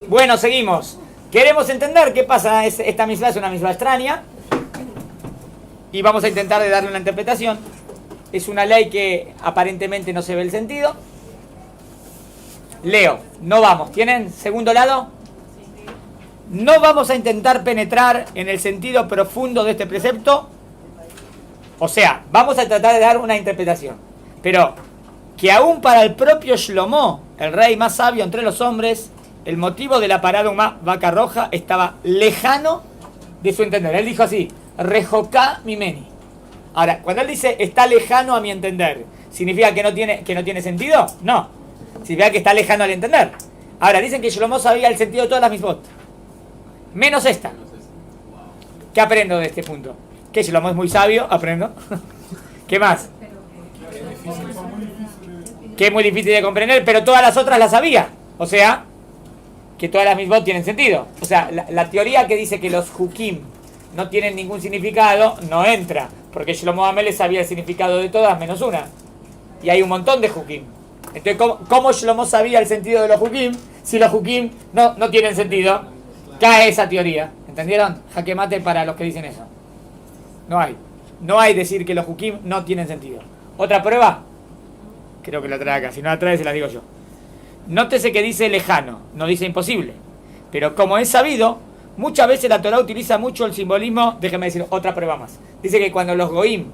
Bueno, seguimos. Queremos entender qué pasa. Esta misma es una misma extraña. Y vamos a intentar de darle una interpretación. Es una ley que aparentemente no se ve el sentido. Leo, no vamos. ¿Tienen segundo lado? No vamos a intentar penetrar en el sentido profundo de este precepto. O sea, vamos a tratar de dar una interpretación. Pero que aún para el propio Shlomo, el rey más sabio entre los hombres, el motivo de la parada vaca roja estaba lejano de su entender. Él dijo así, Rejoká mimeni. Ahora, cuando él dice está lejano a mi entender, ¿significa que no tiene sentido? No. Significa que está lejano al entender. Ahora, dicen que Shlomo sabía el sentido de todas las misbot. Menos esta. ¿Qué aprendo de este punto? Que Shlomo es muy sabio, aprendo. ¿Qué más? Que es muy difícil de comprender, pero todas las otras las sabía. O sea, que todas las misbot tienen sentido. O sea, la teoría que dice que los hukim no tienen ningún significado, no entra. Porque Shlomo Amélez sabía el significado de todas menos una. Y hay un montón de hukim. Entonces, ¿cómo Shlomo sabía el sentido de los hukim? Si los hukim no tienen sentido, cae esa teoría. ¿Entendieron? Jaque mate para los que dicen eso. No hay decir que los hukim no tienen sentido. ¿Otra prueba? Creo que la trae acá. Si no la trae, se la digo yo. Nótese que dice lejano, no dice imposible. Pero como es sabido, muchas veces la Torah utiliza mucho el simbolismo. Déjeme decir otra prueba más. Dice que cuando los goim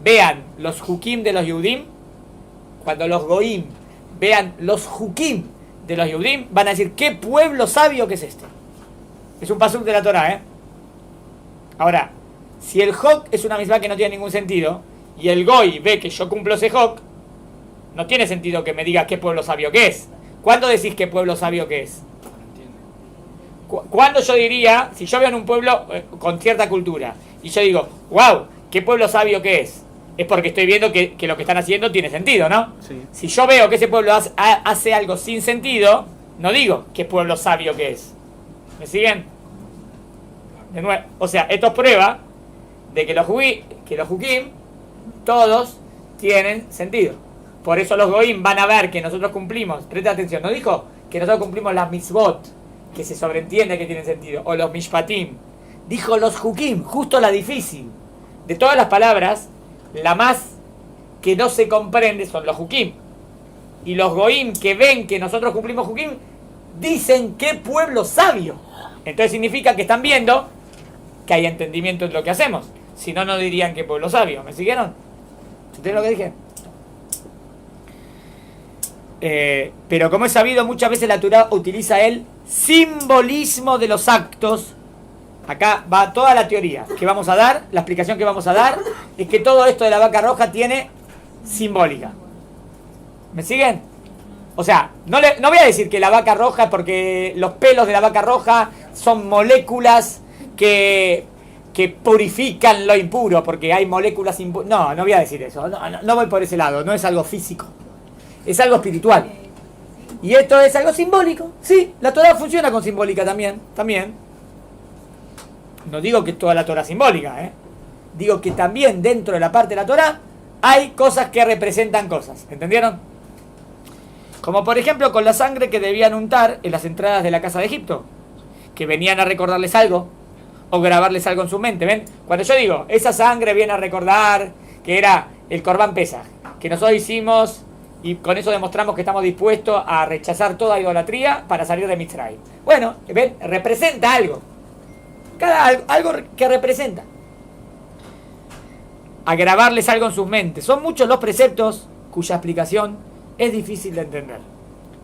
vean los hukim de los Yehudim, cuando los goim vean los hukim de los Yehudim, van a decir, ¿qué pueblo sabio que es este? Es un pasuk de la Torah, ¿eh? Ahora, si el hok es una misma que no tiene ningún sentido, y el goy ve que yo cumplo ese hok, no tiene sentido que me digas qué pueblo sabio que es. ¿Cuándo decís qué pueblo sabio que es? ¿Cuándo yo diría, si yo veo en un pueblo con cierta cultura, y yo digo, wow, qué pueblo sabio que es? Es porque estoy viendo que lo que están haciendo tiene sentido, ¿no? Sí. Si yo veo que ese pueblo hace algo sin sentido, no digo qué pueblo sabio que es. ¿Me siguen? De nuevo, o sea, esto es prueba de que los hukim todos tienen sentido. Por eso los goim van a ver que nosotros cumplimos, presta atención, no dijo que nosotros cumplimos las mitzvot, que se sobreentiende que tienen sentido, o los mishpatim. Dijo los hukim, justo la difícil. De todas las palabras, la más que no se comprende son los hukim. Y los goim que ven que nosotros cumplimos hukim, dicen qué pueblo sabio. Entonces significa que están viendo que hay entendimiento en lo que hacemos. Si no, no dirían qué pueblo sabio. ¿Me siguieron? ¿Entendieron lo que dije? Pero como es sabido, muchas veces la Torah utiliza el simbolismo de los actos. Acá va toda la teoría que vamos a dar. La explicación que vamos a dar es que todo esto de la vaca roja tiene simbólica. ¿Me siguen? O sea, no voy a decir que la vaca roja es porque los pelos de la vaca roja son moléculas que purifican lo impuro, porque hay moléculas impuras. No voy a decir eso. No voy por ese lado. No es algo físico. Es algo espiritual. Y esto es algo simbólico. Sí, la Torah funciona con simbólica también. No digo que toda la Torah es simbólica, ¿eh? Digo que también dentro de la parte de la Torah hay cosas que representan cosas. ¿Entendieron? Como por ejemplo con la sangre que debían untar en las entradas de la casa de Egipto, que venían a recordarles algo o grabarles algo en su mente. ¿Ven? Cuando yo digo, esa sangre viene a recordar que era el Corbán Pesaj, que nosotros hicimos, y con eso demostramos que estamos dispuestos a rechazar toda idolatría para salir de Mitzray. Bueno, ¿ven? Representa algo. Algo que representa. A grabarles algo en sus mentes. Son muchos los preceptos cuya explicación es difícil de entender.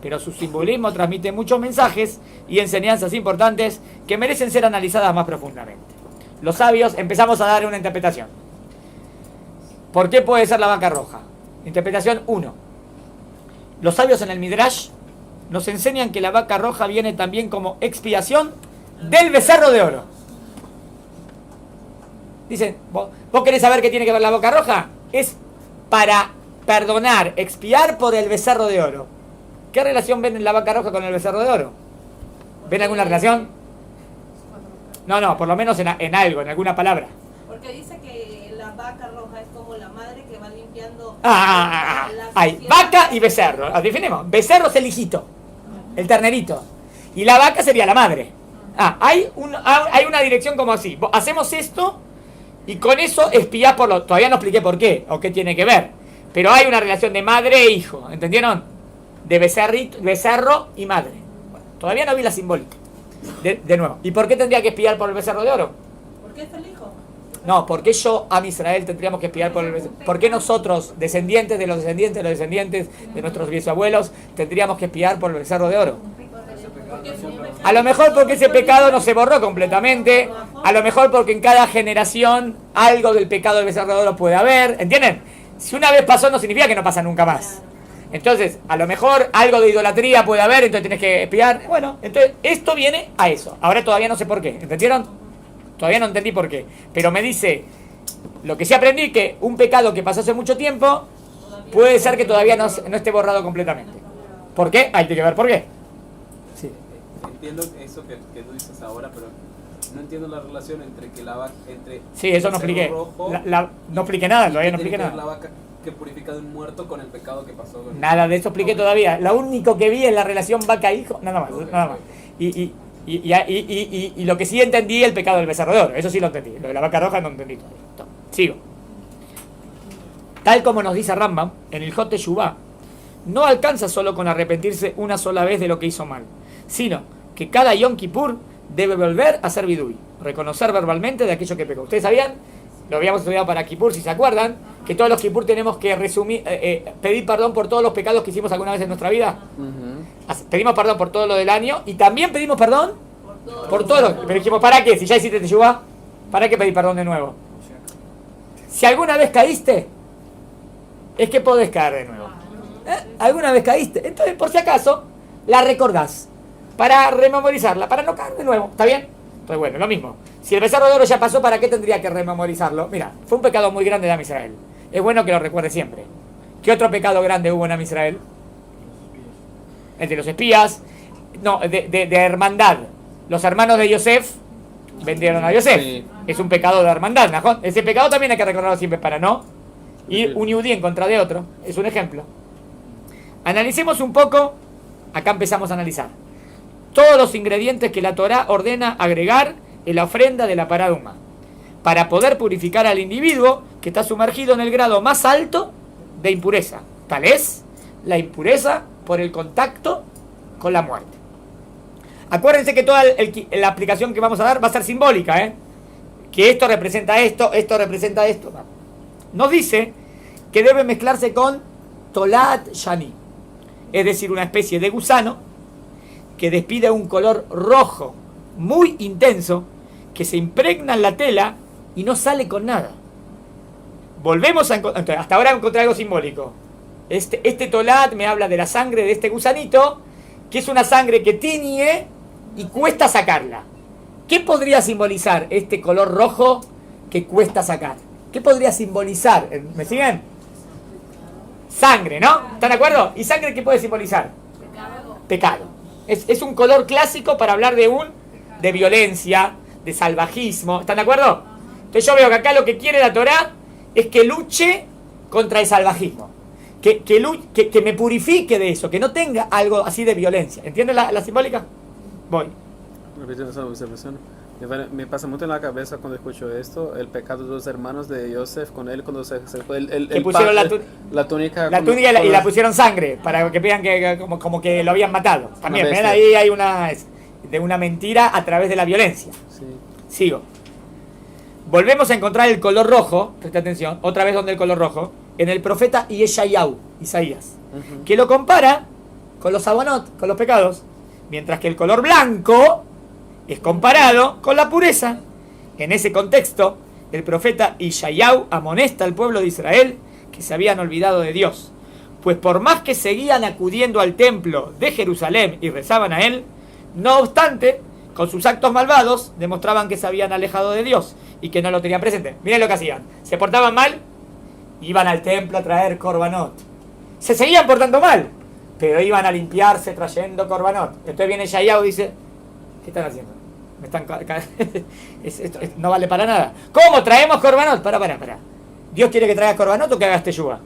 Pero su simbolismo transmite muchos mensajes y enseñanzas importantes que merecen ser analizadas más profundamente. Los sabios empezamos a dar una interpretación. ¿Por qué puede ser la vaca roja? Interpretación 1. Los sabios en el Midrash nos enseñan que la vaca roja viene también como expiación del becerro de oro. Dicen, ¿vos querés saber qué tiene que ver la vaca roja? Es para perdonar, expiar por el becerro de oro. ¿Qué relación ven en la vaca roja con el becerro de oro? ¿Ven alguna relación? No, por lo menos en algo, en alguna palabra. Porque dice que la vaca roja es como la madre que va limpiando. Hay vaca y becerro. Definimos. Becerro es el hijito, el ternerito. Y la vaca sería la madre. Hay una dirección como así. Hacemos esto y con eso espías por lo... Todavía no expliqué por qué o qué tiene que ver. Pero hay una relación de madre e hijo. ¿Entendieron? De becerro y madre. Bueno, todavía no vi la simbólica. De nuevo. ¿Y por qué tendría que espiar por el becerro de oro? ¿Por qué es el hijo? No, ¿por qué yo, a Israel, tendríamos que espiar por el becerro? ¿Por qué nosotros, descendientes de los descendientes de los descendientes de nuestros bisabuelos, tendríamos que espiar por el becerro de oro? A lo mejor porque ese pecado no se borró completamente. A lo mejor porque en cada generación algo del pecado del becerro de oro puede haber. ¿Entienden? Si una vez pasó no significa que no pasa nunca más. Entonces, a lo mejor algo de idolatría puede haber, entonces tienes que espiar. Bueno, entonces esto viene a eso. Ahora todavía no sé por qué. ¿Entendieron? Todavía no entendí por qué. Pero me dice, lo que sí aprendí, que un pecado que pasó hace mucho tiempo, puede ser que todavía no esté borrado completamente. ¿Por qué? Hay que ver por qué. Sí. Entiendo eso que tú dices ahora, pero no entiendo la relación entre que la vaca... Sí, eso no expliqué. No expliqué nada, todavía no expliqué nada. La vaca que purifica de un muerto con el pecado que pasó. Nada de eso expliqué todavía. Lo único que vi es la relación vaca-hijo, nada más. Nada más. Y lo que sí entendí, el pecado del becerro de oro. Eso sí lo entendí. Lo de la vaca roja no entendí todavía. Sigo. Tal como nos dice Rambam, en el Jot Teshuvah, no alcanza solo con arrepentirse una sola vez de lo que hizo mal, sino que cada Yom Kippur debe volver a ser vidui, reconocer verbalmente de aquello que pecó. ¿Ustedes sabían? Lo habíamos estudiado para Kippur, si se acuerdan, que todos los Kippur tenemos que pedir perdón por todos los pecados que hicimos alguna vez en nuestra vida. Pedimos perdón por todo lo del año y también pedimos perdón por todo lo... Pero dijimos, ¿para qué? Si ya hiciste Teshuvah, ¿para qué pedir perdón de nuevo? Si alguna vez caíste, es que podés caer de nuevo. ¿Alguna vez caíste? Entonces, por si acaso, la recordás para rememorizarla, para no caer de nuevo. ¿Está bien? Entonces, bueno, lo mismo. Si el becerro de oro ya pasó, ¿para qué tendría que rememorizarlo? Mira, fue un pecado muy grande de Am Israel. Es bueno que lo recuerde siempre. ¿Qué otro pecado grande hubo en Am Israel? El de los espías. No, de hermandad. Los hermanos de Yosef vendieron a Yosef. Sí. Es un pecado de hermandad, ¿no? Ese pecado también hay que recordarlo siempre para no ir un yudí en contra de otro. Es un ejemplo. Analicemos un poco. Acá empezamos a analizar todos los ingredientes que la Torá ordena agregar en la ofrenda de la paraduma para poder purificar al individuo que está sumergido en el grado más alto de impureza. Tal es la impureza por el contacto con la muerte. Acuérdense que toda la aplicación que vamos a dar va a ser simbólica, que esto representa esto representa esto. Nos dice que debe mezclarse con tolat shani, es decir, una especie de gusano que despide un color rojo muy intenso que se impregna en la tela y no sale con nada. Volvemos a encontrar, hasta ahora encontré algo simbólico. Este tolat me habla de la sangre de este gusanito, que es una sangre que tiñe y cuesta sacarla. ¿Qué podría simbolizar este color rojo que cuesta sacar? ¿Qué podría simbolizar? ¿Me siguen? Sangre, ¿no? ¿Están de acuerdo? ¿Y sangre qué puede simbolizar? Pecado. Es un color clásico para hablar de violencia, de salvajismo. ¿Están de acuerdo? Entonces yo veo que acá lo que quiere la Torá es que luche contra el salvajismo. Que me purifique de eso, que no tenga algo así de violencia. ¿Entienden la simbólica? Voy. Repitiendo esa observación. Me pasa mucho en la cabeza cuando escucho esto, el pecado de los hermanos de Yosef con él cuando se fue que pusieron la túnica y la pusieron sangre para que vean que como que lo habían matado. También, ¿ven? Ahí hay una mentira a través de la violencia. Sí. Sigo. Volvemos a encontrar el color rojo, presta atención, otra vez donde el color rojo, en el profeta Yeshayahu, Isaías, que lo compara con los abonot, con los pecados, mientras que el color blanco es comparado con la pureza. En ese contexto, el profeta Yeshayahu amonesta al pueblo de Israel que se habían olvidado de Dios, pues por más que seguían acudiendo al templo de Jerusalén y rezaban a él, no obstante, con sus actos malvados demostraban que se habían alejado de Dios y que no lo tenían presente. Miren lo que hacían. Se portaban mal, iban al templo a traer korbanot. Se seguían portando mal, pero iban a limpiarse trayendo korbanot. Entonces viene Yeshayahu y dice, ¿qué están haciendo? Esto no vale para nada. ¿Cómo traemos korbanot? Para. ¿Dios quiere que traigas korbanot o que hagas teshuvah?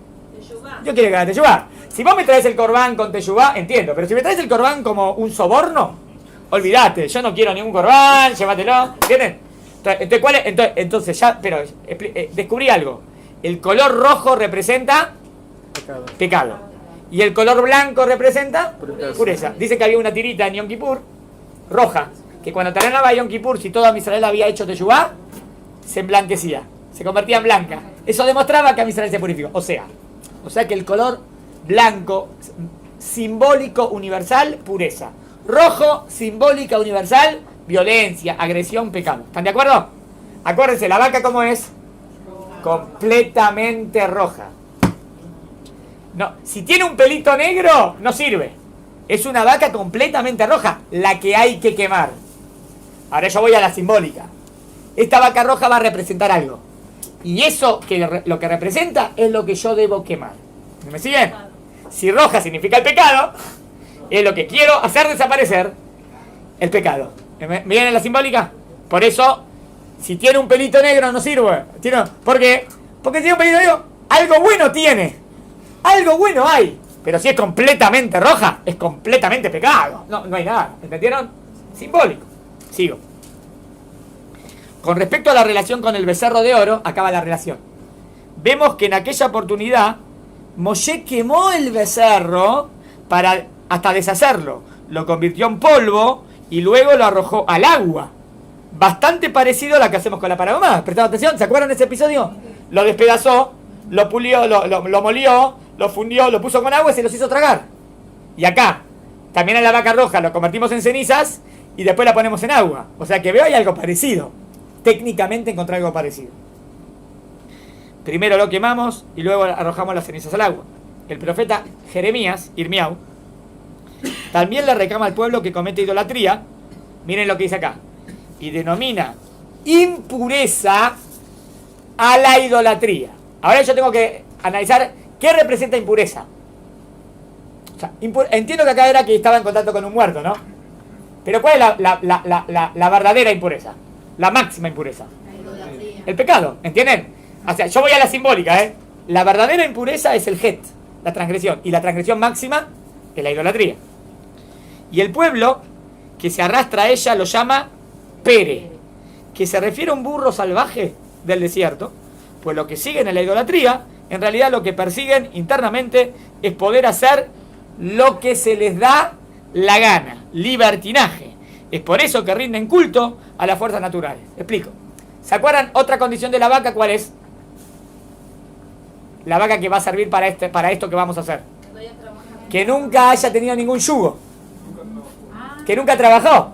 Dios quiere que hagas teshuvah. Si vos me traes el corbán con teshuvah, entiendo. Pero si me traes el corbán como un soborno, olvídate, yo no quiero ningún corbán, llévatelo, ¿entienden? Entonces ya, pero descubrí algo. El color rojo representa pecado. Y el color blanco representa pureza. Dice que había una tirita en Yom Kippur, roja, que cuando terminaba Yom Kippur, si todo Israel había hecho teshuvá, se emblanquecía, se convertía en blanca. Eso demostraba que Israel se purificó. O sea que el color blanco, simbólico, universal, pureza. Rojo, simbólica, universal, violencia, agresión, pecado. ¿Están de acuerdo? Acuérdense, la vaca ¿cómo es? Completamente roja. No, si tiene un pelito negro, no sirve. Es una vaca completamente roja, la que hay que quemar. Ahora yo voy a la simbólica. Esta vaca roja va a representar algo. Y eso, lo que representa, es lo que yo debo quemar. ¿Me siguen? Si roja significa el pecado, es lo que quiero hacer desaparecer el pecado. ¿Me viene la simbólica? Por eso, si tiene un pelito negro no sirve. ¿Por qué? Porque si tiene un pelito negro, algo bueno tiene. Algo bueno hay. Pero si es completamente roja, es completamente pecado. No hay nada. ¿Entendieron? Simbólico. Sigo. Con respecto a la relación con el becerro de oro, acaba la relación. Vemos que en aquella oportunidad, Moshe quemó el becerro para hasta deshacerlo. Lo convirtió en polvo y luego lo arrojó al agua. Bastante parecido a la que hacemos con la paragomá. ¿Prestaron atención? ¿Se acuerdan de ese episodio? Lo despedazó, lo pulió, lo molió, lo fundió, lo puso con agua y se los hizo tragar. Y acá, también en la vaca roja lo convertimos en cenizas y después la ponemos en agua. O sea que veo hay algo parecido. Técnicamente encontré algo parecido. Primero lo quemamos y luego arrojamos las cenizas al agua. El profeta Jeremías, Irmiau, también le reclama al pueblo que comete idolatría. Miren lo que dice acá. Y denomina impureza a la idolatría. Ahora yo tengo que analizar qué representa impureza. O sea, entiendo que acá era que estaba en contacto con un muerto, ¿no? Pero ¿cuál es la verdadera impureza? La máxima impureza. El pecado, ¿entienden? O sea, yo voy a la simbólica, ¿eh? La verdadera impureza es el het, la transgresión. Y la transgresión máxima es la idolatría. Y el pueblo que se arrastra a ella lo llama Pere, que se refiere a un burro salvaje del desierto, pues lo que siguen en la idolatría, en realidad lo que persiguen internamente es poder hacer lo que se les da la gana, libertinaje. Es por eso que rinden culto a las fuerzas naturales. Explico. ¿Se acuerdan otra condición de la vaca? ¿Cuál es? La vaca que va a servir para esto que vamos a hacer. Que nunca haya tenido ningún yugo. Que nunca trabajó.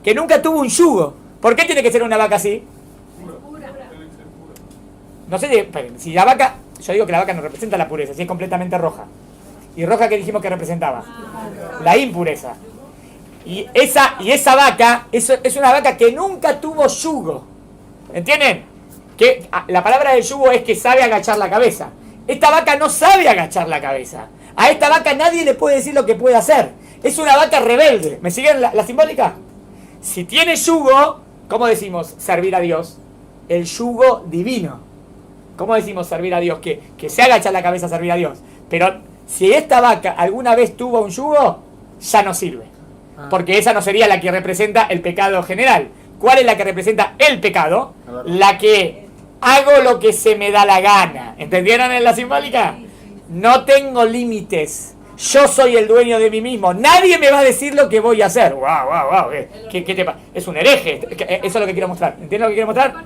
Que nunca tuvo un yugo. ¿Por qué tiene que ser una vaca así? No sé, si la vaca... Yo digo que la vaca no representa la pureza, si es completamente roja. ¿Y roja qué dijimos que representaba? La impureza. Y esa vaca es una vaca que nunca tuvo yugo. ¿Entienden? Que la palabra del yugo es que sabe agachar la cabeza. Esta vaca no sabe agachar la cabeza. A esta vaca nadie le puede decir lo que puede hacer. Es una vaca rebelde. ¿Me siguen la simbólica? Si tiene yugo, ¿cómo decimos servir a Dios? El yugo divino. ¿Cómo decimos servir a Dios? Que se agacha la cabeza a servir a Dios. Pero si esta vaca alguna vez tuvo un yugo, ya no sirve. Porque esa no sería la que representa el pecado general. ¿Cuál es la que representa el pecado? La que hago lo que se me da la gana. ¿Entendieron en la simbólica? No tengo límites. Yo soy el dueño de mí mismo. Nadie me va a decir lo que voy a hacer. ¡Wow! ¿Qué te pasa? Es un hereje. Eso es lo que quiero mostrar. ¿Entienden lo que quiero mostrar?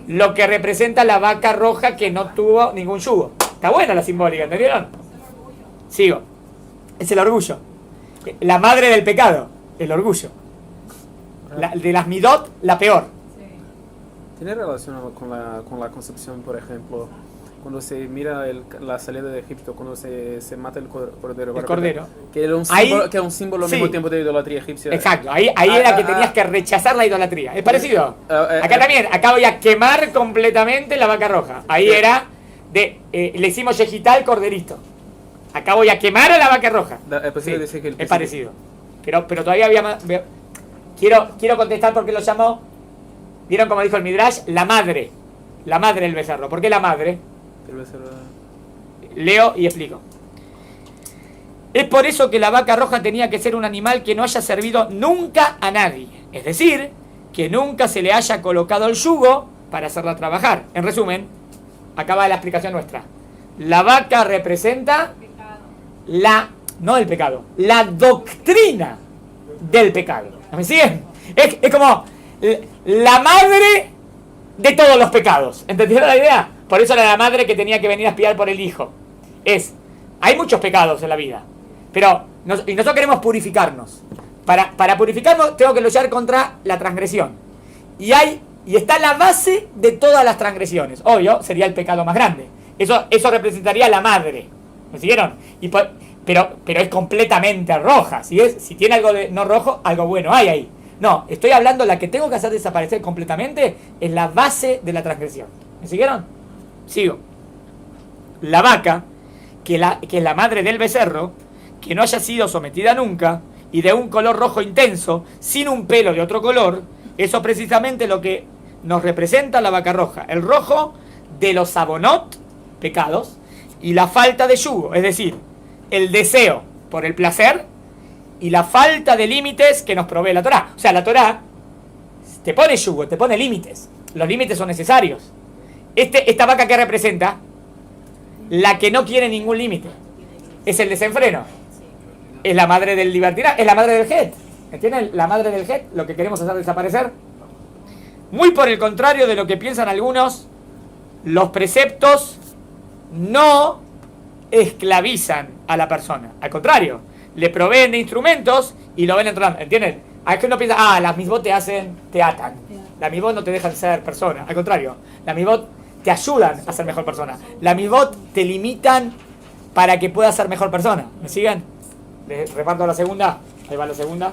Lo que representa la vaca roja que no tuvo ningún yugo. Está buena la simbólica, ¿entendieron? Sigo. Es el orgullo. La madre del pecado. El orgullo. De las midot, la peor. ¿Tiene relación con la concepción, por ejemplo, cuando se mira la salida de Egipto, cuando se mata el cordero? El cordero. Que era un símbolo al mismo tiempo de idolatría egipcia. Exacto, ahí era que tenías que rechazar la idolatría. ¿Es parecido? Acá también, acá voy a quemar completamente la vaca roja. Ahí era le hicimos yejital al corderito. Acá voy a quemar a la vaca roja. Es parecido. Pero todavía había más. Quiero contestar porque lo llamó. ¿Vieron cómo dijo el Midrash? La madre del becerro. ¿Por qué la madre? El becerro... Leo y explico. Es por eso que la vaca roja tenía que ser un animal que no haya servido nunca a nadie. Es decir, que nunca se le haya colocado el yugo para hacerla trabajar. En resumen, acaba la explicación nuestra. La vaca representa no el pecado, la doctrina del pecado. ¿Me siguen? Es como la madre de todos los pecados. ¿Entendieron la idea? Por eso era la madre que tenía que venir a espiar por el hijo. Hay muchos pecados en la vida, pero nosotros queremos purificarnos. Para purificarnos tengo que luchar contra la transgresión. Y está la base de todas las transgresiones. Obvio, sería el pecado más grande. Eso representaría a la madre. ¿Me siguieron? Pero es completamente roja. Si tiene algo de no rojo, algo bueno hay ahí. No, estoy hablando, la que tengo que hacer desaparecer completamente es la base de la transgresión. ¿Me siguieron? Sigo. La vaca, que es la madre del becerro, que no haya sido sometida nunca, y de un color rojo intenso, sin un pelo de otro color, eso es precisamente lo que nos representa la vaca roja. El rojo de los abonot, pecados, y la falta de yugo, es decir, el deseo por el placer y la falta de límites que nos provee la Torá. O sea, la Torá te pone yugo, te pone límites. Los límites son necesarios. Esta vaca que representa, la que no quiere ningún límite, es el desenfreno. Es la madre del libertinaje, es la madre del het. ¿Entienden? La madre del het, lo que queremos hacer desaparecer. Muy por el contrario de lo que piensan algunos, los preceptos no esclavizan a la persona. Al contrario, le proveen de instrumentos y lo ven entrando. ¿Entienden? A que uno piensa, las misbot te atan. Las misbot no te dejan ser persona. Al contrario, las misbot te ayudan a ser mejor persona. Las misbot te limitan para que puedas ser mejor persona. ¿Me siguen? Les reparto la segunda. Ahí va la segunda.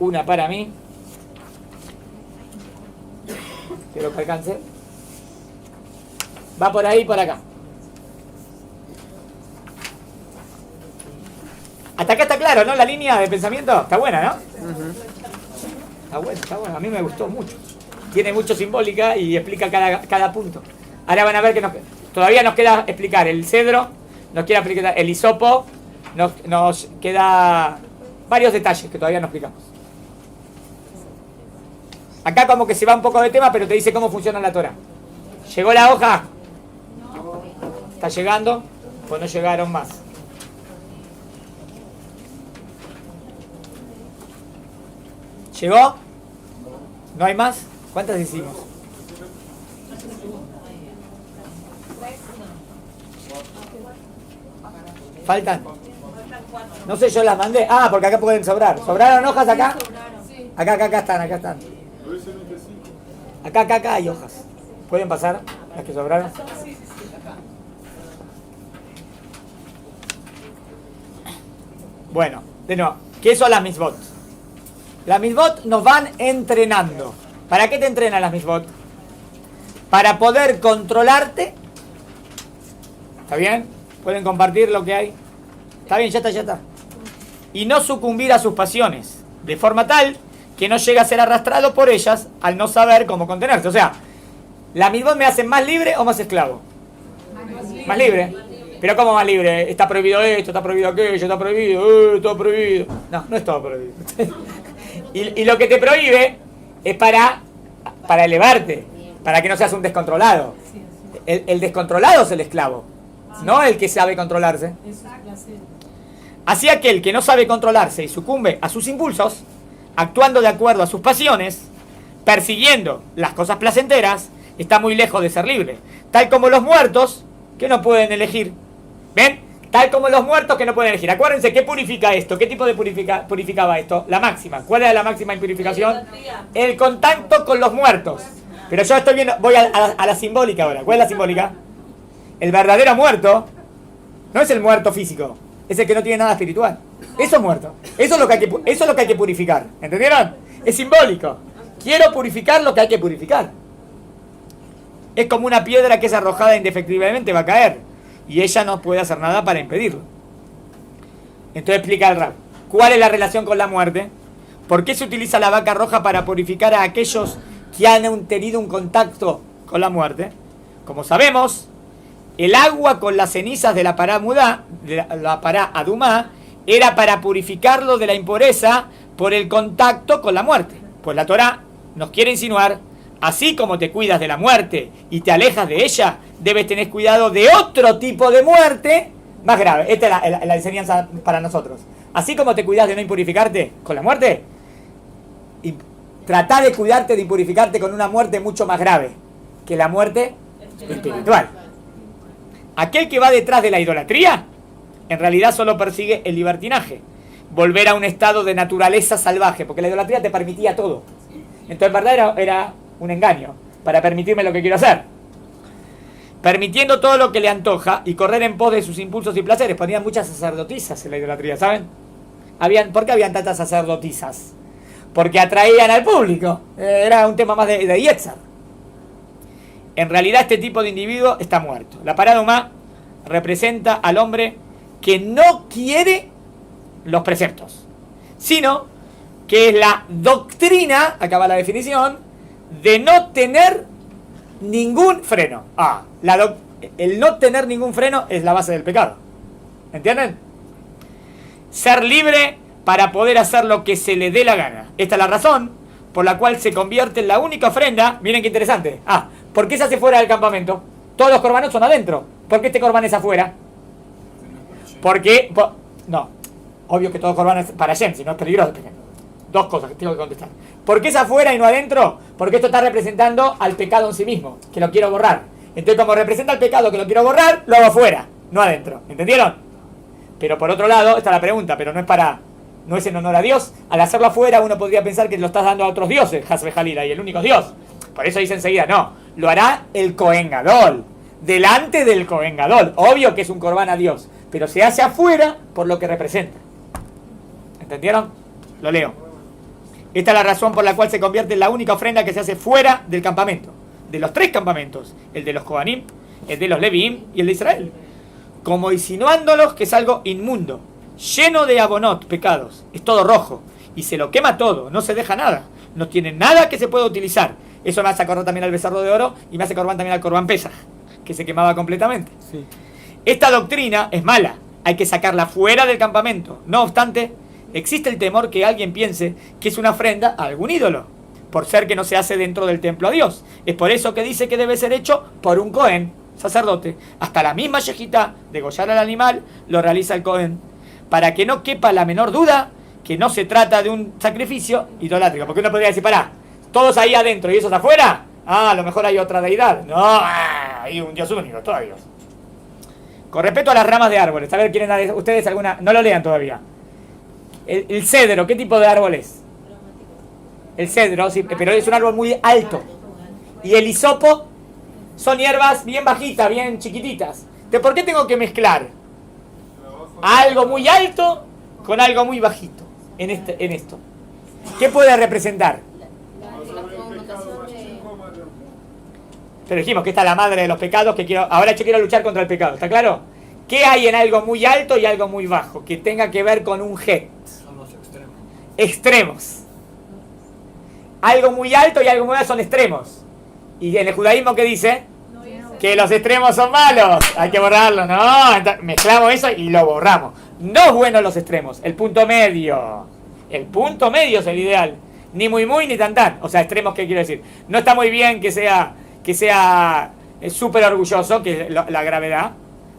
Una para mí. Quiero que alcance. Va por ahí y por acá. Hasta acá está claro, ¿no? La línea de pensamiento está buena, ¿no? Está bueno. A mí me gustó mucho. Tiene mucho simbólica y explica cada punto. Ahora van a ver que todavía nos queda explicar el cedro, nos queda explicar el hisopo, nos queda varios detalles que todavía no explicamos. Acá como que se va un poco de tema, pero te dice cómo funciona la Torah. ¿Llegó la hoja? ¿Está llegando? Pues no llegaron más. ¿Llegó? ¿No hay más? ¿Cuántas hicimos? ¿Faltan? No sé, yo las mandé. Porque acá pueden sobrar. ¿Sobraron hojas acá? Acá están. Acá hay hojas. ¿Pueden pasar las que sobraron? Bueno, de nuevo, ¿qué son las misbot? Las misbot nos van entrenando. ¿Para qué te entrenan las misbot? Para poder controlarte. ¿Está bien? ¿Pueden compartir lo que hay? Está bien, ya está. Y no sucumbir a sus pasiones, de forma tal que no llegue a ser arrastrado por ellas al no saber cómo contenerse. O sea, ¿las misbot me hacen más libre o más esclavo? Más libre. Pero ¿cómo más libre? Está prohibido esto, está prohibido aquello, está prohibido, todo prohibido. No es todo prohibido. y lo que te prohíbe es para elevarte, para que no seas un descontrolado. El descontrolado es el esclavo, no el que sabe controlarse. Así aquel que no sabe controlarse y sucumbe a sus impulsos, actuando de acuerdo a sus pasiones, persiguiendo las cosas placenteras, está muy lejos de ser libre. Tal como los muertos que no pueden elegir. ¿Ven? Tal como los muertos que no pueden elegir. Acuérdense, ¿qué purifica esto? ¿Qué tipo de purificaba esto? La máxima. ¿Cuál era la máxima en purificación? El contacto con los muertos. Pero yo estoy viendo, voy a la simbólica ahora. ¿Cuál es la simbólica? El verdadero muerto no es el muerto físico, es el que no tiene nada espiritual. Eso es muerto. Eso es lo que hay que purificar. ¿Entendieron? Es simbólico. Quiero purificar lo que hay que purificar. Es como una piedra que es arrojada indefectiblemente, va a caer. Y ella no puede hacer nada para impedirlo. Entonces explica el Rab. ¿Cuál es la relación con la muerte? ¿Por qué se utiliza la vaca roja para purificar a aquellos que han tenido un contacto con la muerte? Como sabemos, el agua con las cenizas de la pará mudá, de la pará adumá, era para purificarlo de la impureza por el contacto con la muerte. Pues la Torá nos quiere insinuar, así como te cuidas de la muerte y te alejas de ella, debes tener cuidado de otro tipo de muerte más grave. Esta es la enseñanza para nosotros. Así como te cuidas de no impurificarte con la muerte, y tratá de cuidarte de impurificarte con una muerte mucho más grave que la muerte espiritual. Aquel que va detrás de la idolatría, en realidad solo persigue el libertinaje, volver a un estado de naturaleza salvaje, porque la idolatría te permitía todo. Entonces en verdad era un engaño, para permitirme lo que quiero hacer. Permitiendo todo lo que le antoja y correr en pos de sus impulsos y placeres. Ponían muchas sacerdotisas en la idolatría, ¿saben? ¿Por qué habían tantas sacerdotisas? Porque atraían al público. Era un tema más de Yetzer. En realidad este tipo de individuo está muerto. La pará adumá representa al hombre que no quiere los preceptos, sino que es la doctrina, acá va la definición, de no tener ningún freno. El no tener ningún freno es la base del pecado. ¿Entienden? Ser libre para poder hacer lo que se le dé la gana. Esta es la razón por la cual se convierte en la única ofrenda. Miren qué interesante. ¿Por qué se hace fuera del campamento? Todos los corbanos son adentro. ¿Por qué este corbán es afuera? Porque... No. Obvio que todo corbán es para Hashem, si no es peligroso. Dos cosas que tengo que contestar. ¿Por qué es afuera y no adentro? Porque esto está representando al pecado en sí mismo, que lo quiero borrar. Entonces, como representa al pecado que lo quiero borrar, lo hago afuera, no adentro. ¿Entendieron? Pero por otro lado, esta es la pregunta, pero no es en honor a Dios. Al hacerlo afuera, uno podría pensar que lo estás dando a otros dioses, Hasbe Jalila, y el único Dios. Por eso dice enseguida, no, lo hará el Cohen Gadol, delante del Cohen Gadol. Obvio que es un corbán a Dios, pero se hace afuera por lo que representa. ¿Entendieron? Lo leo. Esta es la razón por la cual se convierte en la única ofrenda que se hace fuera del campamento. De los 3 campamentos. El de los Kohanim, el de los Leviim y el de Israel. Como insinuándolos que es algo inmundo, lleno de abonot, pecados. Es todo rojo. Y se lo quema todo. No se deja nada. No tiene nada que se pueda utilizar. Eso me hace acordar también al becerro de oro. Y me hace acordar también al Corban Pesaj, que se quemaba completamente. Sí. Esta doctrina es mala. Hay que sacarla fuera del campamento. No obstante, existe el temor que alguien piense que es una ofrenda a algún ídolo, por ser que no se hace dentro del templo a Dios. Es por eso que dice que debe ser hecho por un Cohen, sacerdote. Hasta la misma yejitá, degollar al animal, lo realiza el Cohen, para que no quepa la menor duda que no se trata de un sacrificio idolátrico. Porque uno podría decir, todos ahí adentro y esos afuera, a lo mejor hay otra deidad. No, hay un Dios único, todo Dios. Con respecto a las ramas de árboles, a ver, ¿quieren ustedes alguna? No lo lean todavía. El cedro, ¿qué tipo de árbol es? El cedro, sí, pero es un árbol muy alto. Y el hisopo son hierbas bien bajitas, bien chiquititas. ¿De por qué tengo que mezclar algo muy alto con algo muy bajito en esto? ¿Qué puede representar? Pero dijimos que esta es la madre de los pecados, ahora yo quiero luchar contra el pecado, ¿está claro? ¿Qué hay en algo muy alto y algo muy bajo? Que tenga que ver con un jet. Son los extremos. Extremos. Algo muy alto y algo muy bajo son extremos. Y en el judaísmo, ¿qué dice? Que los extremos son malos. Hay que borrarlo, ¿no? Entonces, mezclamos eso y lo borramos. No es bueno los extremos. El punto medio. El punto medio es el ideal. Ni muy ni tan. O sea, extremos, ¿qué quiero decir? No está muy bien que sea súper orgulloso, que la gravedad,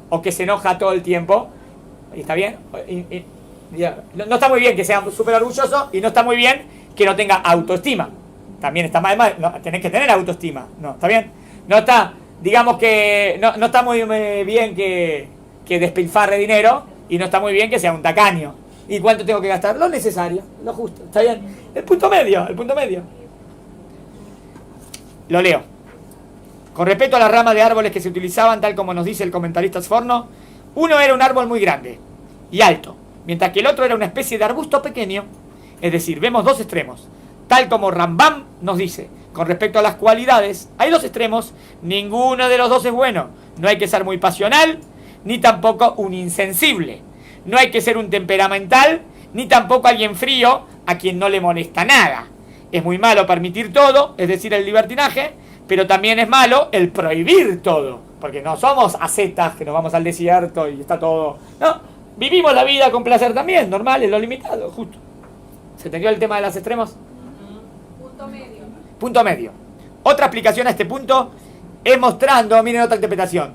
o que se enoja todo el tiempo. ¿Está bien? No está muy bien que sea súper orgulloso, y no está muy bien que no tenga autoestima. También está mal, no, tenés que tener autoestima. No, ¿está bien? No está, digamos que no está muy bien que despilfarre dinero, y no está muy bien que sea un tacaño. ¿Y cuánto tengo que gastar? Lo necesario, lo justo. ¿Está bien? El punto medio. Lo leo. Con respecto a las ramas de árboles que se utilizaban, tal como nos dice el comentarista Sforno, uno era un árbol muy grande y alto, mientras que el otro era una especie de arbusto pequeño. Es decir, vemos dos extremos. Tal como Rambam nos dice, con respecto a las cualidades, hay dos extremos, ninguno de los dos es bueno. No hay que ser muy pasional, ni tampoco un insensible. No hay que ser un temperamental, ni tampoco alguien frío a quien no le molesta nada. Es muy malo permitir todo, es decir, el libertinaje, Pero también es malo el prohibir todo. Porque no somos ascetas que nos vamos al desierto y está todo... No, vivimos la vida con placer también, normal, es lo limitado, justo. ¿Se entendió el tema de los extremos? Punto medio. Punto medio. Otra explicación a este punto es mostrando, miren otra interpretación,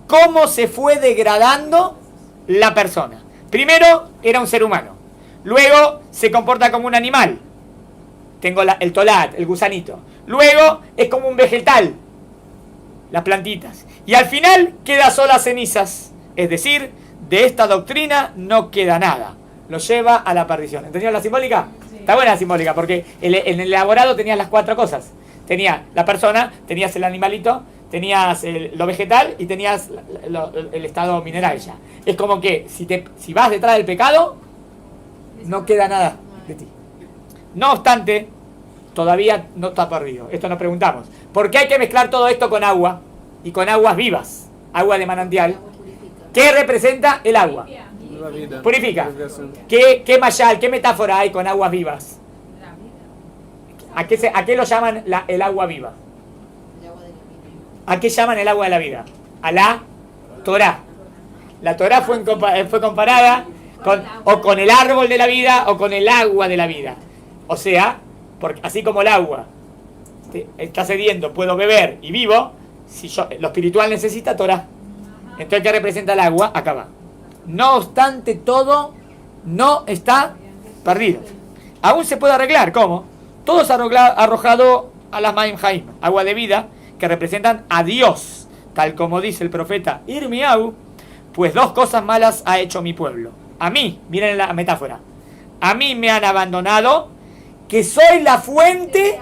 cómo se fue degradando la persona. Primero era un ser humano, luego se comporta como un animal. Tengo el tolat, el gusanito. Luego es como un vegetal, las plantitas. Y al final queda solas cenizas. Es decir, de esta doctrina no queda nada. Lo lleva a la perdición. ¿Entendieron la simbólica? Sí. Está buena la simbólica, porque en el elaborado tenías las cuatro cosas. Tenías la persona, tenías el animalito, tenías lo vegetal y tenías el estado mineral ya. Es como que si vas detrás del pecado, no queda nada de ti. No obstante, todavía no está perdido. Esto nos preguntamos. ¿Por qué hay que mezclar todo esto con agua? Y con aguas vivas. Agua de manantial. ¿Qué representa el agua? La vida. Purifica. Purificación. ¿Qué mayal, qué metáfora hay con aguas vivas? ¿A qué lo llaman el agua viva? ¿A qué llaman el agua de la vida? A la Torá. La Torá fue comparada con el árbol de la vida o con el agua de la vida. O sea, porque así como el agua está sediento, puedo beber y vivo, si lo espiritual necesita Torá. Entonces, ¿qué representa el agua? Acá va. No obstante, todo no está perdido. Aún se puede arreglar. ¿Cómo? Todo es arrojado a las Maim Haim, agua de vida, que representan a Dios, tal como dice el profeta Irmiau, pues dos cosas malas ha hecho mi pueblo. A mí, miren la metáfora, a mí me han abandonado, que soy la fuente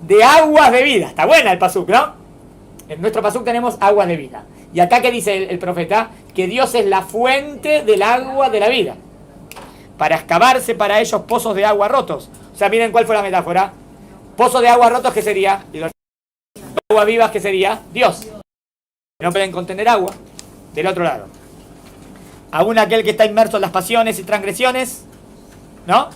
de aguas de vida. Está buena el pasuk, ¿no? En nuestro pasuk tenemos aguas de vida. Y acá que dice el profeta, que Dios es la fuente del agua de la vida. Para excavarse para ellos pozos de agua rotos. O sea, miren cuál fue la metáfora. Pozo de agua rotos, ¿qué sería? Y los aguas vivas, ¿qué sería? Dios. No pueden contener agua. Del otro lado. Aún aquel que está inmerso en las pasiones y transgresiones, ¿no?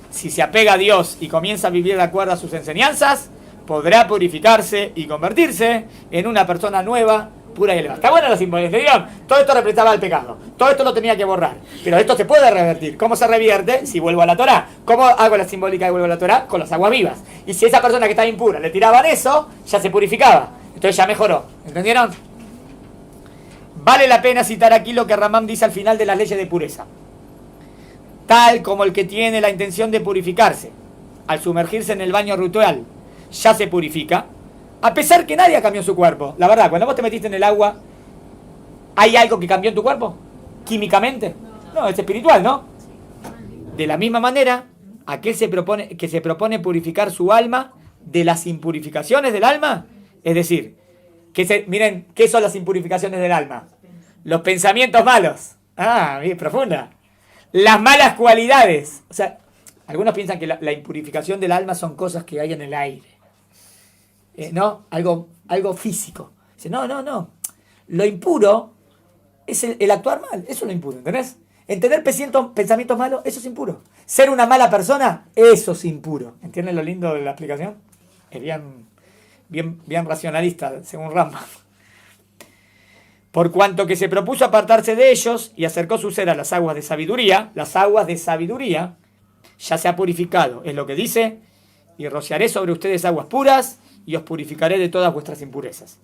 Si se apega a Dios y comienza a vivir de acuerdo a sus enseñanzas, podrá purificarse y convertirse en una persona nueva, pura y elevada. Está buena la simbolización. Todo esto representaba el pecado. Todo esto lo tenía que borrar. Pero esto se puede revertir. ¿Cómo se revierte? Si vuelvo a la Torá. ¿Cómo hago la simbólica de vuelvo a la Torá? Con las aguas vivas. Y si esa persona que estaba impura le tiraban eso, ya se purificaba. Entonces ya mejoró. ¿Entendieron? Vale la pena citar aquí lo que Ramán dice al final de las leyes de pureza. Tal como el que tiene la intención de purificarse, al sumergirse en el baño ritual, ya se purifica, a pesar que nadie cambió su cuerpo. La verdad, cuando vos te metiste en el agua, ¿hay algo que cambió en tu cuerpo? ¿Químicamente? No, es espiritual, ¿no? De la misma manera, aquel que se propone purificar su alma de las impurificaciones del alma, es decir, miren, ¿qué son las impurificaciones del alma? Los pensamientos malos. Ah, bien profunda. Las malas cualidades. O sea, algunos piensan que la impurificación del alma son cosas que hay en el aire. ¿No? Algo físico. Dice, no. Lo impuro es el actuar mal. Eso es lo impuro, ¿entendés? En tener pensamientos malos, eso es impuro. Ser una mala persona, eso es impuro. ¿Entienden lo lindo de la explicación? Es bien racionalista, según Rambam. Por cuanto que se propuso apartarse de ellos y acercó su ser a las aguas de sabiduría, ya se ha purificado, es lo que dice, y rociaré sobre ustedes aguas puras y os purificaré de todas vuestras impurezas.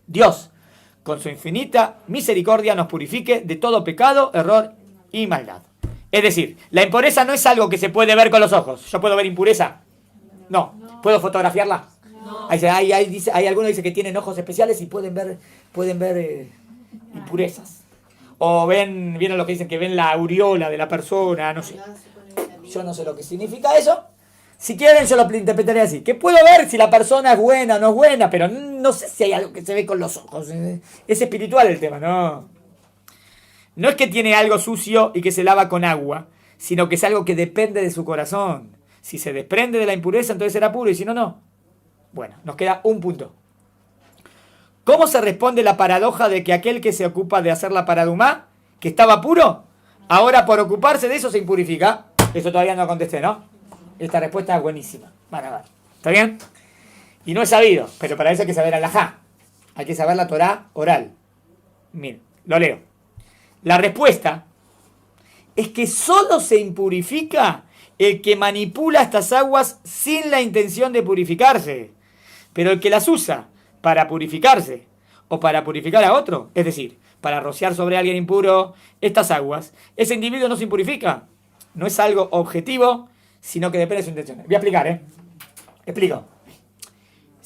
Dios, con su infinita misericordia, nos purifique de todo pecado, error y maldad. Es decir, la impureza no es algo que se puede ver con los ojos. ¿Yo puedo ver impureza? No. ¿Puedo fotografiarla? No. Hay algunos que dicen que tienen ojos especiales y pueden ver impurezas. O vieron lo que dicen, que ven la aureola de la persona, no sé. Yo no sé lo que significa eso. Si quieren, yo lo interpretaré así. Que puedo ver si la persona es buena o no es buena, pero no sé si hay algo que se ve con los ojos. Es espiritual el tema, ¿no? No es que tiene algo sucio y que se lava con agua, sino que es algo que depende de su corazón. Si se desprende de la impureza, entonces será puro, y si no, no. Bueno, nos queda un punto. ¿Cómo se responde la paradoja de que aquel que se ocupa de hacer la paradumá, que estaba puro, ahora por ocuparse de eso se impurifica? Eso todavía no contesté, ¿no? Esta respuesta es buenísima. Van a ver. ¿Está bien? Y no es sabido, pero para eso hay que saber alajá. Hay que saber la Torá oral. Miren, lo leo. La respuesta es que solo se impurifica el que manipula estas aguas sin la intención de purificarse. Pero el que las usa para purificarse o para purificar a otro, es decir, para rociar sobre alguien impuro estas aguas, ese individuo no se impurifica. No es algo objetivo, sino que depende de su intención. Voy a explicar, Explico.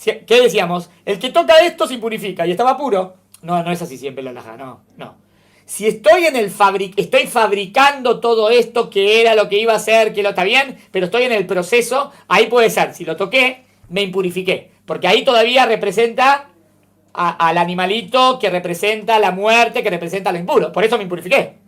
¿Qué decíamos? El que toca esto se impurifica y estaba puro. No, no es así siempre la halajá, no. Si estoy estoy fabricando todo esto que era lo que iba a hacer, que lo está bien, pero estoy en el proceso, ahí puede ser. Si lo toqué, me impurifiqué. Porque ahí todavía representa al animalito, que representa la muerte, que representa lo impuro. Por eso me impurifiqué.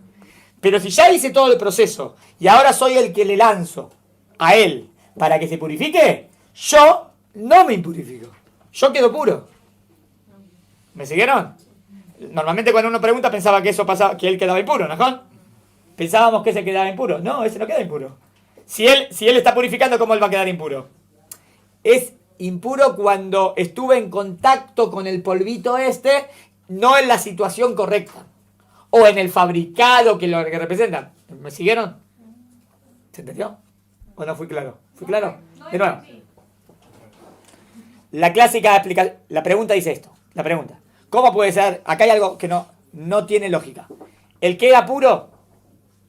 Pero si ya hice todo el proceso y ahora soy el que le lanzo a él para que se purifique, yo no me impurifico. Yo quedo puro. ¿Me siguieron? Normalmente cuando uno pregunta pensaba que eso pasaba, que él quedaba impuro, ¿no? Pensábamos que ese quedaba impuro. No, ese no queda impuro. Si él está purificando, ¿cómo él va a quedar impuro? Es impuro cuando estuve en contacto con el polvito no en la situación correcta. O en el fabricado que representan. ¿Me siguieron? ¿Se entendió? ¿O no fui claro? ¿Fui claro? De nuevo. La clásica explicación. La pregunta dice esto. La pregunta. ¿Cómo puede ser? Acá hay algo que no tiene lógica. El que era puro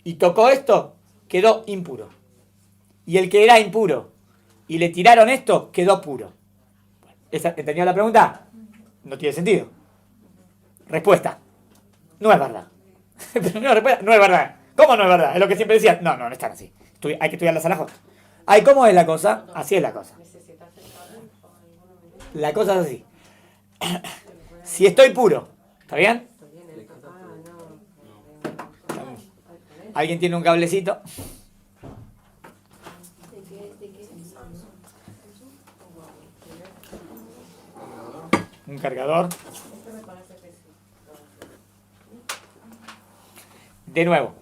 y tocó esto, quedó impuro. Y el que era impuro y le tiraron esto, quedó puro. ¿Entendió la pregunta? No tiene sentido. Respuesta. No es verdad. No es verdad. ¿Cómo no es verdad? Es lo que siempre decían. No están así. Hay que estudiar las alajot. Ay, ¿cómo es la cosa? Así es la cosa. La cosa es así. Si estoy puro, ¿está bien? ¿Alguien tiene un cablecito? Un cargador. De nuevo.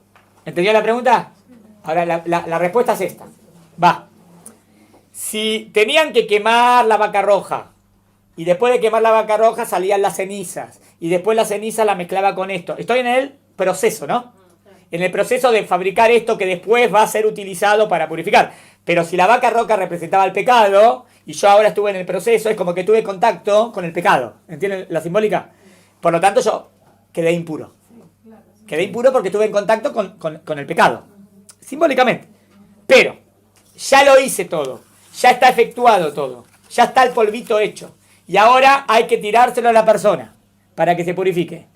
¿Entendió la pregunta? Ahora la respuesta es esta. Va. Si tenían que quemar la vaca roja, y después de quemar la vaca roja salían las cenizas, y después la ceniza la mezclaba con esto. Estoy en el proceso, ¿no? En el proceso de fabricar esto que después va a ser utilizado para purificar. Pero si la vaca roja representaba el pecado, y yo ahora estuve en el proceso, es como que tuve contacto con el pecado. ¿Entienden la simbólica? Por lo tanto, yo quedé impuro. Quedé impuro porque estuve en contacto con el pecado. Simbólicamente. Pero, ya lo hice todo. Ya está efectuado todo. Ya está el polvito hecho. Y ahora hay que tirárselo a la persona para que se purifique.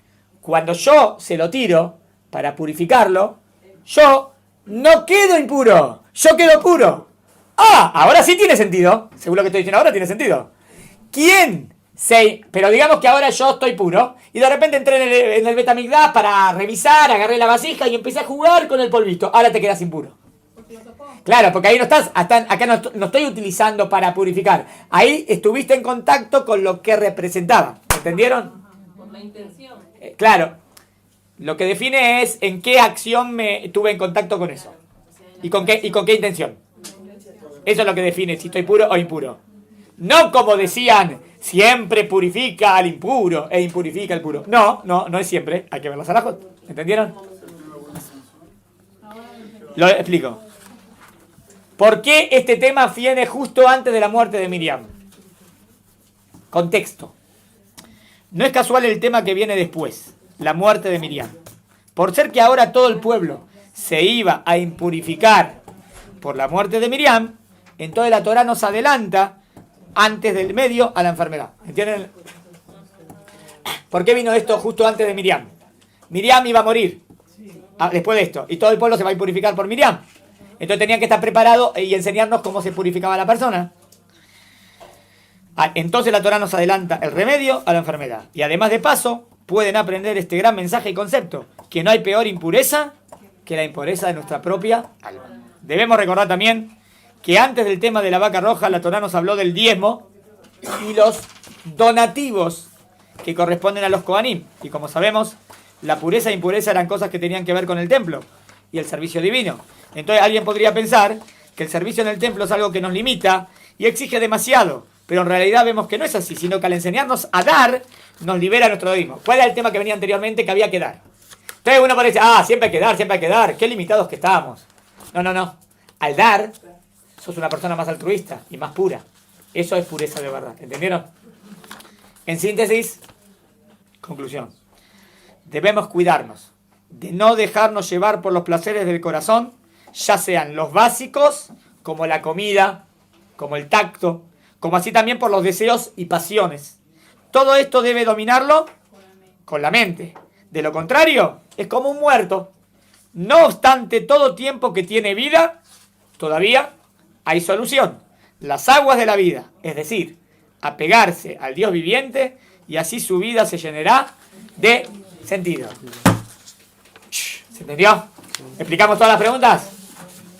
Cuando yo se lo tiro para purificarlo, yo no quedo impuro. Yo quedo puro. Ah, ahora sí tiene sentido. Según lo que estoy diciendo ahora tiene sentido. ¿Quién? Pero digamos que ahora yo estoy puro y de repente entré en el Betamigdash para revisar, agarré la vasija y empecé a jugar con el polvito. Ahora te quedas impuro. Claro, porque ahí no estás, acá no estoy utilizando para purificar. Ahí estuviste en contacto con lo que representaba. ¿Entendieron? Por la intención. Claro. Lo que define es en qué acción tuve en contacto con eso. ¿Y con qué intención? Eso es lo que define si estoy puro o impuro. No como decían, siempre purifica al impuro e impurifica al puro. No es siempre. Hay que ver los alajot. ¿Entendieron? Lo explico. ¿Por qué este tema viene justo antes de la muerte de Miriam? Contexto. No es casual el tema que viene después, la muerte de Miriam. Por ser que ahora todo el pueblo se iba a impurificar por la muerte de Miriam, entonces la Torá nos adelanta antes del medio a la enfermedad. ¿Entienden? ¿Por qué vino esto justo antes de Miriam? Miriam iba a morir después de esto, y todo el pueblo se va a impurificar por Miriam. Entonces tenían que estar preparados y enseñarnos cómo se purificaba la persona. Entonces la Torá nos adelanta el remedio a la enfermedad. Y además de paso, pueden aprender este gran mensaje y concepto, que no hay peor impureza que la impureza de nuestra propia alma. Debemos recordar también que antes del tema de la vaca roja, la Torá nos habló del diezmo y los donativos que corresponden a los Kohanim. Y como sabemos, la pureza e impureza eran cosas que tenían que ver con el templo y el servicio divino. Entonces alguien podría pensar que el servicio en el templo es algo que nos limita y exige demasiado. Pero en realidad vemos que no es así, sino que al enseñarnos a dar, nos libera nuestro egoísmo. ¿Cuál era el tema que venía anteriormente? Que había que dar. Entonces uno puede decir, siempre hay que dar, siempre hay que dar. Qué limitados que estábamos. No. Al dar, sos una persona más altruista y más pura. Eso es pureza de verdad. ¿Entendieron? En síntesis, conclusión. Debemos cuidarnos de no dejarnos llevar por los placeres del corazón, ya sean los básicos, como la comida, como el tacto, como así también por los deseos y pasiones. Todo esto debe dominarlo con la mente. De lo contrario, es como un muerto. No obstante, todo tiempo que tiene vida, todavía hay solución. Las aguas de la vida, es decir, apegarse al Dios viviente, y así su vida se llenará de sentido. ¿Se entendió? ¿Explicamos todas las preguntas?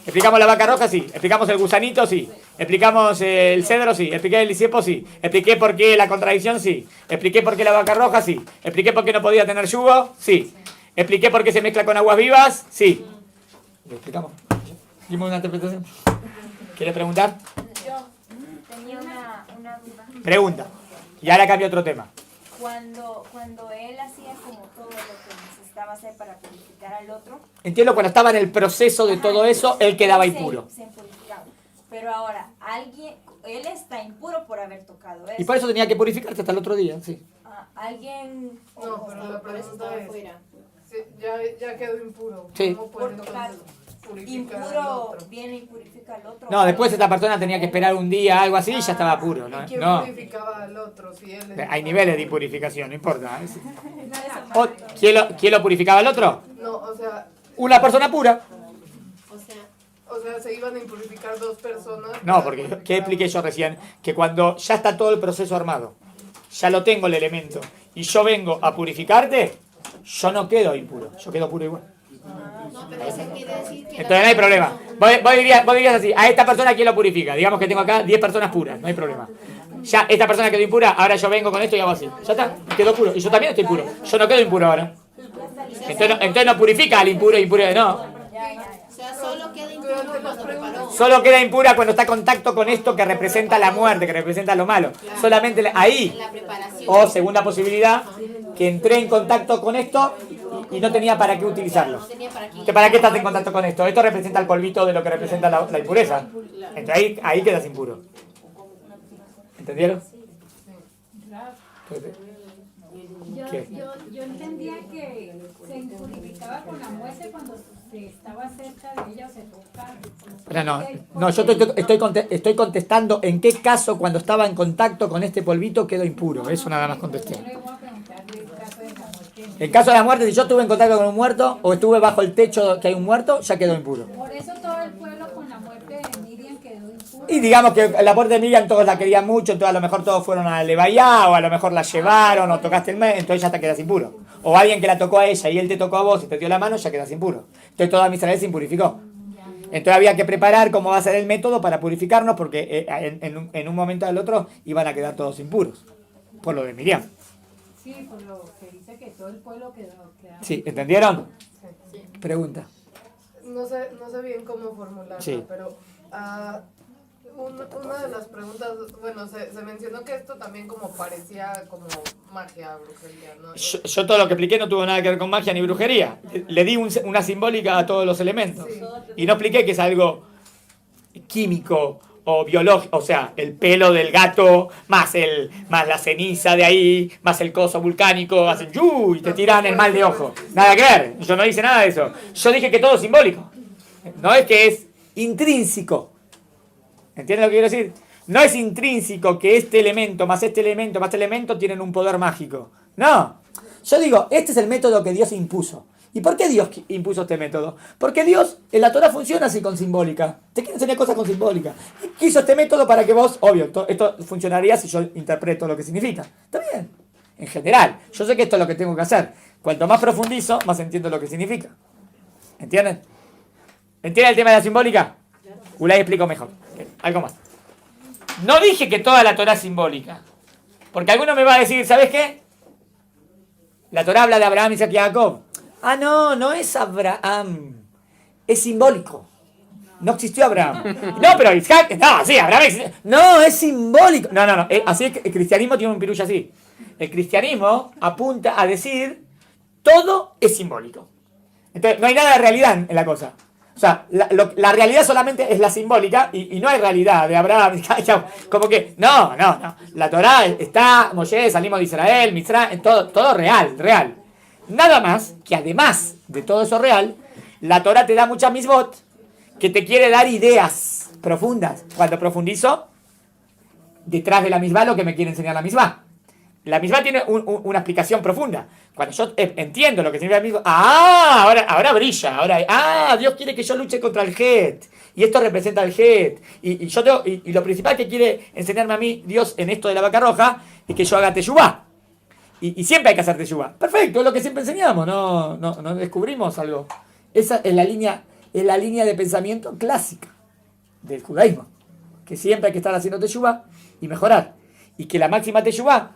¿Explicamos la vaca roja? Sí. ¿Explicamos el gusanito? Sí. ¿Explicamos el cedro? Sí. ¿Expliqué el disiepo? Sí. ¿Expliqué por qué la contradicción? Sí. ¿Expliqué por qué la vaca roja? Sí. ¿Expliqué por qué no podía tener yugo? Sí. ¿Expliqué por qué se mezcla con aguas vivas? Sí. ¿Lo explicamos? ¿Dimos una interpretación? ¿Quiere preguntar? Yo tenía una duda. Pregunta. Y ahora cambio otro tema. Cuando él hacía como todo lo que necesitaba hacer para purificar al otro. Entiendo, cuando estaba en el proceso de todo eso, él quedaba impuro. Se purificaba. Pero ahora, él está impuro por haber tocado eso. Y por eso tenía que purificarse hasta el otro día, sí. Alguien... No, pero la por eso pregunta estaba es, fuera. si ya quedó impuro, Sí. ¿cómo puede Por tocar. entonces purificar al Impuro otro? viene y purifica al otro. No, después esta persona tenía que esperar un día, algo así, y ya estaba puro. ¿Y No, quién no. purificaba al otro? Si él Hay niveles de impurificación, no importa. ¿Quién lo purificaba al otro? No, o sea, Una persona pura. o sea, se iban a impurificar dos personas. No, porque, ¿qué expliqué yo recién? Que cuando ya está todo el proceso armado, ya lo tengo el elemento, y yo vengo a purificarte, yo no quedo impuro, yo quedo puro igual. Entonces no hay problema. Vos dirías así, a esta persona ¿quién lo purifica? Digamos que tengo acá 10 personas puras, no hay problema. Ya, esta persona quedó impura, ahora yo vengo con esto y hago así. Ya está, quedó puro. Y yo también estoy puro. Yo no quedo impuro ahora. Entonces no purifica al impuro, no. O sea, solo queda impuro cuando preparó. Solo queda impura cuando está en contacto con esto que representa la muerte, que representa lo malo. Solamente ahí. La preparación. O segunda posibilidad, que entré en contacto con esto y no tenía para qué utilizarlo. No tenía para qué. ¿Que ¿Para qué estás en contacto con esto? Esto representa el polvito de lo que representa la impureza. Entonces ahí quedas impuro. ¿Entendieron? ¿Qué? Yo entendía que se impurificaba con la muerte cuando se estaba cerca de ella o se tocaba. No, yo estoy contestando en qué caso cuando estaba en contacto con este polvito quedó impuro. Eso nada más contesté. Yo le voy a preguntar del caso de la muerte. En caso de la muerte, si yo estuve en contacto con un muerto o estuve bajo el techo que hay un muerto, ya quedó impuro. Por eso todo el pueblo con la muerte de Miriam quedó impuro. Y digamos que la muerte de Miriam todos la querían mucho, entonces a lo mejor todos fueron a Lebayá o a lo mejor la llevaron o tocaste el mes, entonces ya te quedas impuro. O alguien que la tocó a ella y él te tocó a vos y te dio la mano, ya quedas impuro. Entonces toda Israel se impurificó. Entonces había que preparar cómo va a ser el método para purificarnos porque en un momento del otro iban a quedar todos impuros. Por lo de Miriam. Sí, por lo que dice que todo el pueblo quedó. Sí, ¿entendieron? Pregunta. No sé bien cómo formularla, Sí. pero una de las preguntas, bueno, se mencionó que esto también como parecía como magia, brujería, ¿no? Yo todo lo que expliqué no tuvo nada que ver con magia ni brujería. Le di una simbólica a todos los elementos. Sí. Y no expliqué que es algo químico o biológico, o sea, el pelo del gato, más la ceniza de ahí, más el coso vulcánico, hacen ¡yu! Y te tiran el mal de ojo. Nada que ver, yo no hice nada de eso. Yo dije que todo es simbólico. No es que es intrínseco. ¿Entienden lo que quiero decir? No es intrínseco que este elemento más este elemento tienen un poder mágico. No. Yo digo, este es el método que Dios impuso. ¿Y por qué Dios impuso este método? Porque Dios, en la Torah funciona así con simbólica. Te quiere enseñar cosas con simbólica. Quiso este método para que vos, obvio, esto funcionaría si yo interpreto lo que significa. Está bien. En general, yo sé que esto es lo que tengo que hacer. Cuanto más profundizo, más entiendo lo que significa. ¿Entienden? ¿Entienden el tema de la simbólica? Ulay explico mejor. Algo más. No dije que toda la Torah es simbólica. Porque alguno me va a decir, ¿sabes qué? La Torah habla de Abraham, Isaac y Jacob. No es Abraham. Es simbólico. No existió Abraham. No, pero Isaac, no, sí, Abraham existió. No, es simbólico. No, así es que el cristianismo tiene un pirullo así. El cristianismo apunta a decir todo es simbólico. Entonces, no hay nada de realidad en la cosa. O sea, la realidad solamente es la simbólica y no hay realidad de Abraham. Como que, no. La Torá está, Moshe, salimos de Israel, Mitzrayim, todo real. Nada más que además de todo eso real, la Torá te da muchas misbot que te quiere dar ideas profundas. Cuando profundizo, detrás de la misbah lo que me quiere enseñar la misbah. La misbah tiene una explicación profunda. Cuando yo entiendo lo que significa la misbah, ahora brilla. Dios quiere que yo luche contra el Het. Y esto representa el Het. Y lo principal que quiere enseñarme a mí Dios en esto de la vaca roja es que yo haga teshuvá. Y siempre hay que hacer teshuvá. Perfecto, es lo que siempre enseñamos. No descubrimos algo. Esa es la línea de pensamiento clásica del judaísmo. Que siempre hay que estar haciendo teshuvá y mejorar. Y que la máxima teshuvá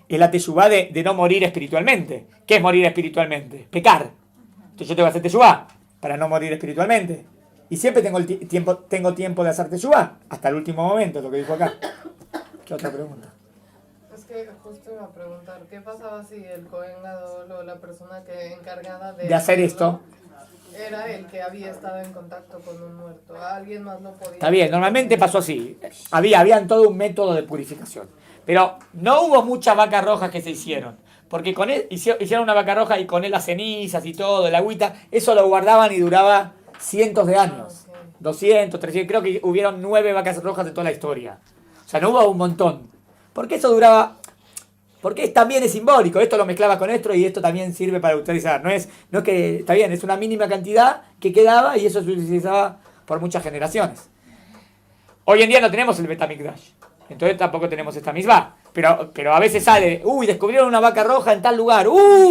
es la teshuvá de no morir espiritualmente. ¿Qué es morir espiritualmente? Pecar. Entonces yo tengo que hacer teshuvá para no morir espiritualmente. Y siempre tengo tiempo de hacer teshuvá. Hasta el último momento, lo que dijo acá. ¿Qué otra pregunta? Es que justo iba a preguntar, ¿qué pasaba si el Cohen Gadol o la persona que encargada de hacer esto era el que había estado en contacto con un muerto? ¿Alguien más lo podía? Está bien, normalmente pasó así. Habían todo un método de purificación. Pero no hubo muchas vacas rojas que se hicieron. Porque con él hicieron una vaca roja y con él las cenizas y todo, el agüita, eso lo guardaban y duraba cientos de años. 200, 300, creo que hubieron 9 vacas rojas de toda la historia. O sea, no hubo un montón. Porque eso duraba... Porque también es simbólico. Esto lo mezclaba con esto y esto también sirve para utilizar. No es que... Está bien, es una mínima cantidad que quedaba y eso se utilizaba por muchas generaciones. Hoy en día no tenemos el Betamikdash. Entonces tampoco tenemos esta misma. Pero a veces sale, descubrieron una vaca roja en tal lugar.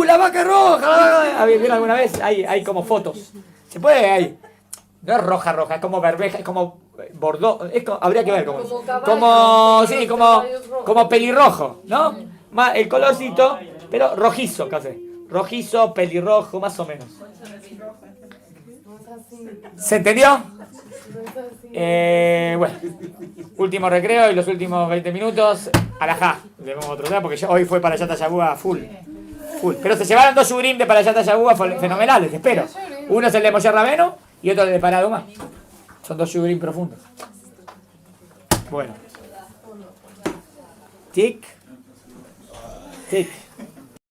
La vaca roja. ¿Vieron alguna vez? Hay como fotos. Se puede, hay. No es roja, es como bermeja, es como bordó. Habría que ver cómo. Como pelirrojo, ¿no? El colorcito, pero rojizo casi. Rojizo, pelirrojo, más o menos. ¿Se entendió? Bueno, último recreo y los últimos 20 minutos. Alajá, vemos otro día porque hoy fue para Yata Yabúa full. Pero se llevaron 2 yurim de para Yata Yabúa fenomenales, espero. Uno es el de Moshe Rabeno y otro el de Paraduma. Son 2 yurim profundos. Bueno. Tic.